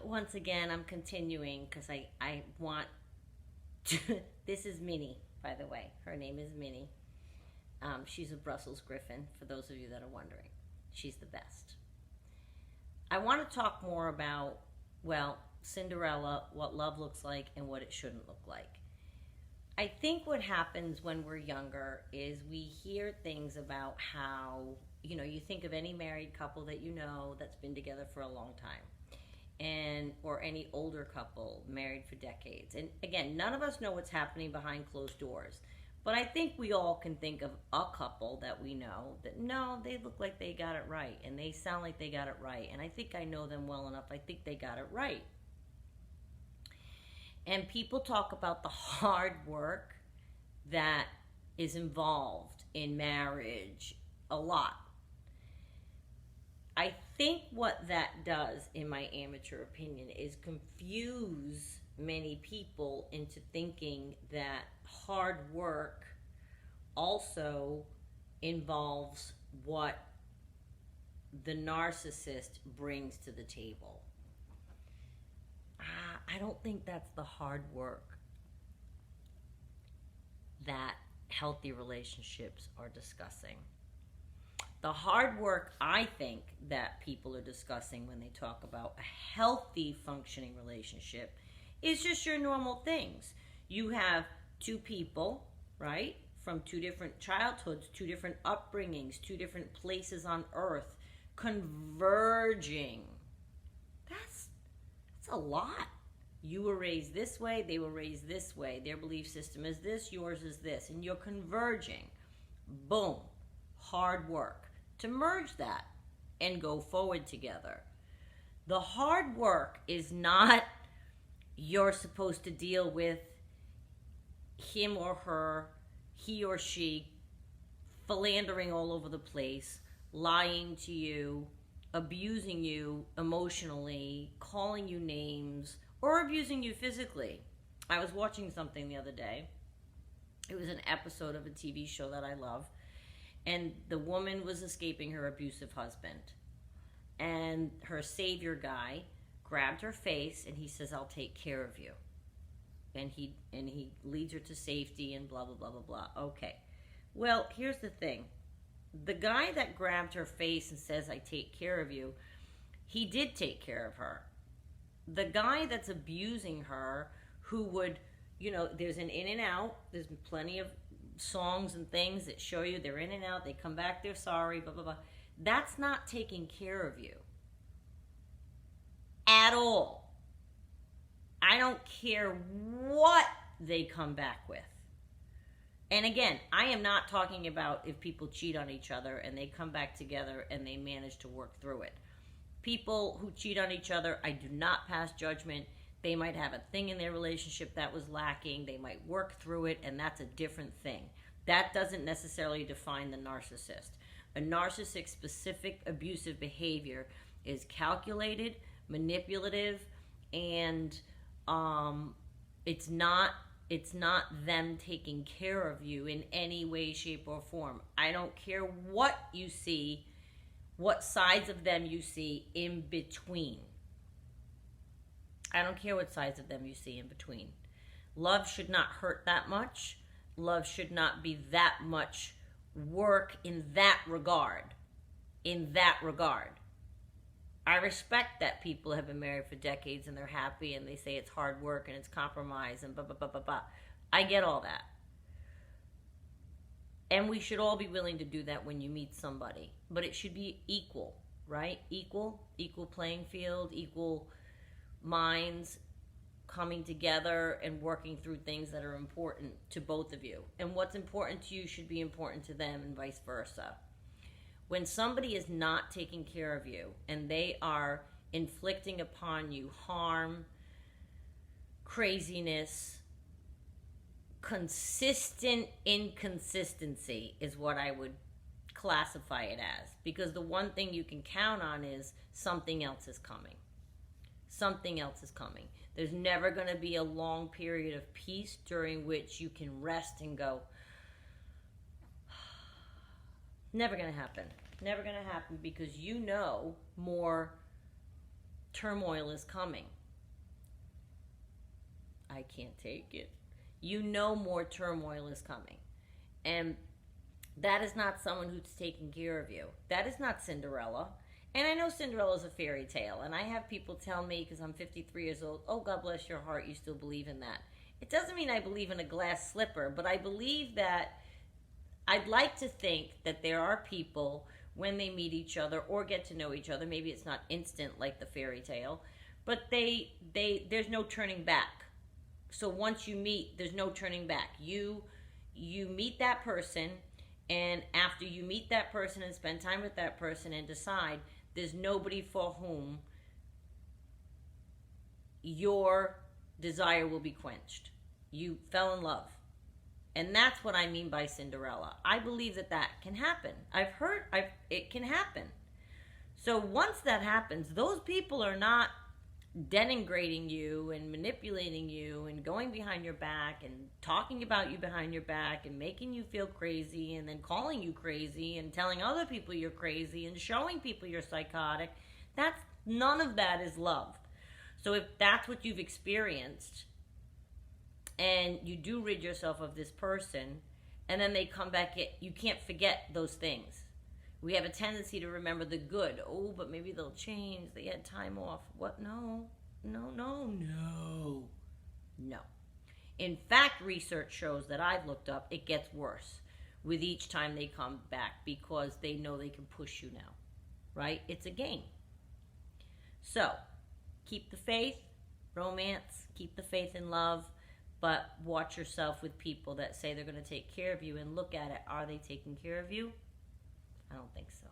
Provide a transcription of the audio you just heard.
once again, I'm continuing because I want to. This is Minnie, by the way. Her name is Minnie. She's a Brussels Griffin, for those of you that are wondering. She's the best. I want to talk more about, well, Cinderella, what love looks like, and what it shouldn't look like. I think what happens when we're younger is we hear things about how, you think of any married couple that you know that's been together for a long time. And or any older couple married for decades. And again, none of us know what's happening behind closed doors. But I think we all can think of a couple that we know that no, they look like they got it right and they sound like they got it right. And I think I know them well enough. I think they got it right. And people talk about the hard work that is involved in marriage a lot. I think what that does, in my amateur opinion, is confuse many people into thinking that hard work also involves what the narcissist brings to the table. I don't think that's the hard work that healthy relationships are discussing. The hard work, I think, that people are discussing when they talk about a healthy functioning relationship is just your normal things. You have two people, right, from two different childhoods, two different upbringings, two different places on earth, converging. That's a lot. You were raised this way, they were raised this way. Their belief system is this, yours is this, and you're converging. Boom. Hard work to merge that and go forward together. The hard work is not you're supposed to deal with him or her, he or she, philandering all over the place, lying to you, abusing you emotionally, calling you names, or abusing you physically. I was watching something the other day. It was an episode of a TV show that I love. And the woman was escaping her abusive husband. And her savior guy grabbed her face and he says, "I'll take care of you." And he leads her to safety and blah, blah, blah, blah, blah. Okay. Well, here's the thing. The guy that grabbed her face and says, "I take care of you," he did take care of her. The guy that's abusing her, who would, there's an in and out. There's plenty of songs and things that show you they're in and out, they come back, they're sorry, blah, blah, blah. That's not taking care of you at all. I don't care what they come back with. And again, I am not talking about if people cheat on each other and they come back together and they manage to work through it. People who cheat on each other, I do not pass judgment. They might have a thing in their relationship that was lacking. They might work through it, and that's a different thing. That doesn't necessarily define the narcissist. A narcissist-specific abusive behavior is calculated, manipulative, and it's not them taking care of you in any way, shape, or form. I don't care what you see, what sides of them you see in between. I don't care what sides of them you see in between. Love should not hurt that much. Love should not be that much work in that regard. In that regard. I respect that people have been married for decades and they're happy and they say it's hard work and it's compromise and blah, blah, blah, blah, blah. I get all that. And we should all be willing to do that when you meet somebody. But it should be equal, right? Equal playing field, equal minds coming together and working through things that are important to both of you. And what's important to you should be important to them and vice versa. When somebody is not taking care of you and they are inflicting upon you harm, craziness, consistent inconsistency is what I would classify it as. Because the one thing you can count on is something else is coming. Something else is coming. There's never going to be a long period of peace during which you can rest and go. Never going to happen. Never going to happen because you know more turmoil is coming. I can't take it. You know more turmoil is coming. And that is not someone who's taking care of you. That is not Cinderella. And I know Cinderella's a fairy tale. And I have people tell me, because I'm 53 years old, oh, God bless your heart, you still believe in that. It doesn't mean I believe in a glass slipper, but I believe that I'd like to think that there are people, when they meet each other or get to know each other, maybe it's not instant like the fairy tale, but there's no turning back. So once you meet, there's no turning back. You meet that person, and after you meet that person and spend time with that person and decide, there's nobody for whom your desire will be quenched. You fell in love. And that's what I mean by Cinderella. I believe that can happen. It can happen. So once that happens, those people are not denigrating you and manipulating you and going behind your back and talking about you behind your back and making you feel crazy and then calling you crazy and telling other people you're crazy and showing people you're psychotic. None of that is love. So if that's what you've experienced, and you do rid yourself of this person, and then they come back, you can't forget those things. We have a tendency to remember the good. Oh, but maybe they'll change. They had time off. What? No. In fact, research shows that I've looked up, it gets worse with each time they come back because they know they can push you now, right? It's a game. So, keep the faith, romance, keep the faith in love, but watch yourself with people that say they're going to take care of you and look at it. Are they taking care of you? I don't think so.